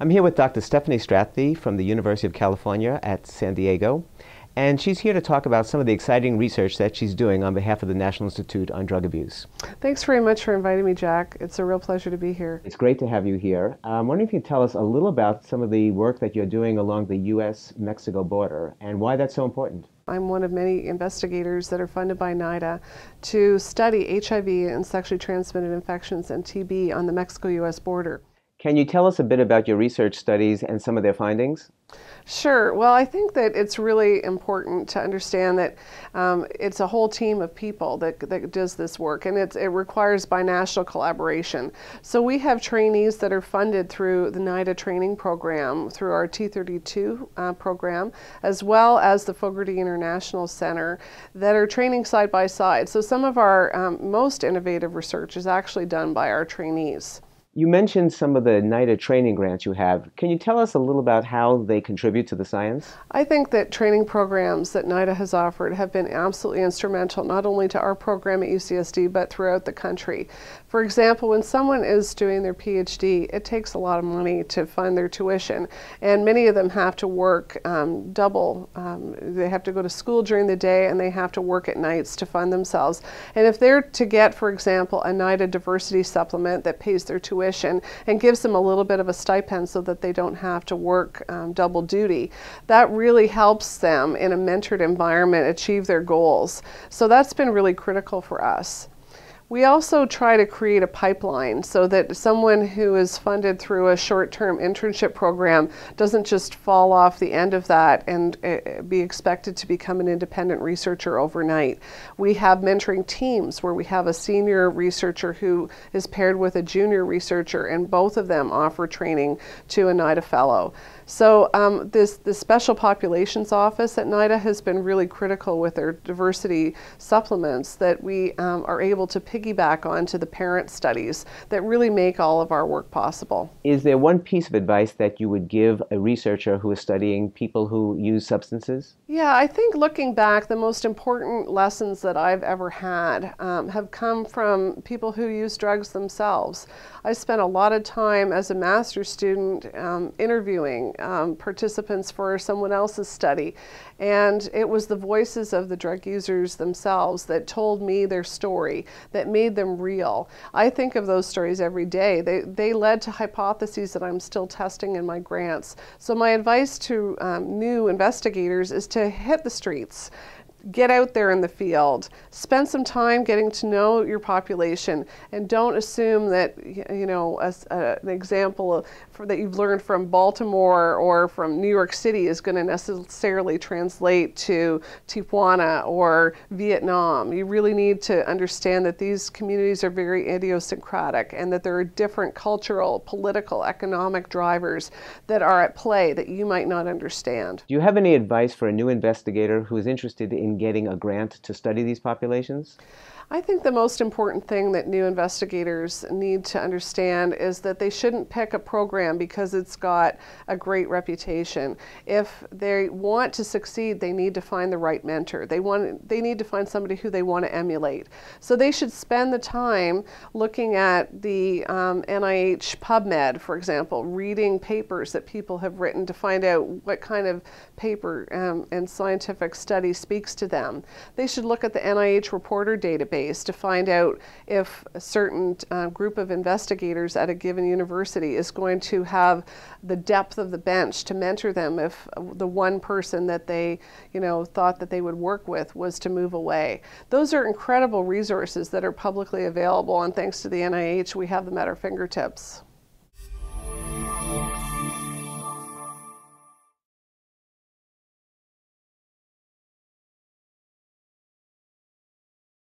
I'm here with Dr. Steffanie Strathdee from the University of California at San Diego, and she's here to talk about some of the exciting research that she's doing on behalf of the National Institute on Drug Abuse. Thanks very much for inviting me, Jack. It's a real pleasure to be here. It's great to have you here. I'm wondering if you can tell us a little about some of the work that you're doing along the U.S.-Mexico border and why that's so important. I'm one of many investigators that are funded by NIDA to study HIV and sexually transmitted infections and TB on the Mexico-U.S. border. Can you tell us a bit about your research studies and some of their findings? Sure. Well, I think that it's really important to understand that it's a whole team of people that does this work, and it requires binational collaboration. So we have trainees that are funded through the NIDA training program, through our T32 program, as well as the Fogarty International Center, that are training side by side. So some of our most innovative research is actually done by our trainees. You mentioned some of the NIDA training grants you have. Can you tell us a little about how they contribute to the science? I think that training programs that NIDA has offered have been absolutely instrumental, not only to our program at UCSD, but throughout the country. For example, when someone is doing their PhD, it takes a lot of money to fund their tuition, and many of them have to work double. They have to go to school during the day, and they have to work at nights to fund themselves. And if they're to get, for example, a NIDA diversity supplement that pays their tuition and gives them a little bit of a stipend so that they don't have to work double duty, that really helps them in a mentored environment achieve their goals. So that's been really critical for us. We also try to create a pipeline so that someone who is funded through a short-term internship program doesn't just fall off the end of that and be expected to become an independent researcher overnight. We have mentoring teams where we have a senior researcher who is paired with a junior researcher, and both of them offer training to a NIDA fellow. So the Special Populations Office at NIDA has been really critical with their diversity supplements that we are able to piggyback onto the parent studies that really make all of our work possible. Is there one piece of advice that you would give a researcher who is studying people who use substances? Yeah, I think looking back, the most important lessons that I've ever had have come from people who use drugs themselves. I spent a lot of time as a master's student interviewing participants for someone else's study, and it was the voices of the drug users themselves that told me their story, that made them real. I think of those stories every day. They led to hypotheses that I'm still testing in my grants. So my advice to new investigators is to hit the streets. Get out there in the field, spend some time getting to know your population, and don't assume that, you know, an example that you've learned from Baltimore or from New York City is going to necessarily translate to Tijuana or Vietnam. You really need to understand that these communities are very idiosyncratic and that there are different cultural, political, economic drivers that are at play that you might not understand. Do you have any advice for a new investigator who is interested in getting a grant to study these populations? I think the most important thing that new investigators need to understand is that they shouldn't pick a program because it's got a great reputation. If they want to succeed, they need to find the right mentor. They need to find somebody who they want to emulate. So they should spend the time looking at the NIH PubMed, for example, reading papers that people have written to find out what kind of paper and scientific study speaks to them. They should look at the NIH reporter database to find out if a certain group of investigators at a given university is going to have the depth of the bench to mentor them if the one person that they, you know, thought that they would work with was to move away. Those are incredible resources that are publicly available, and thanks to the NIH, we have them at our fingertips.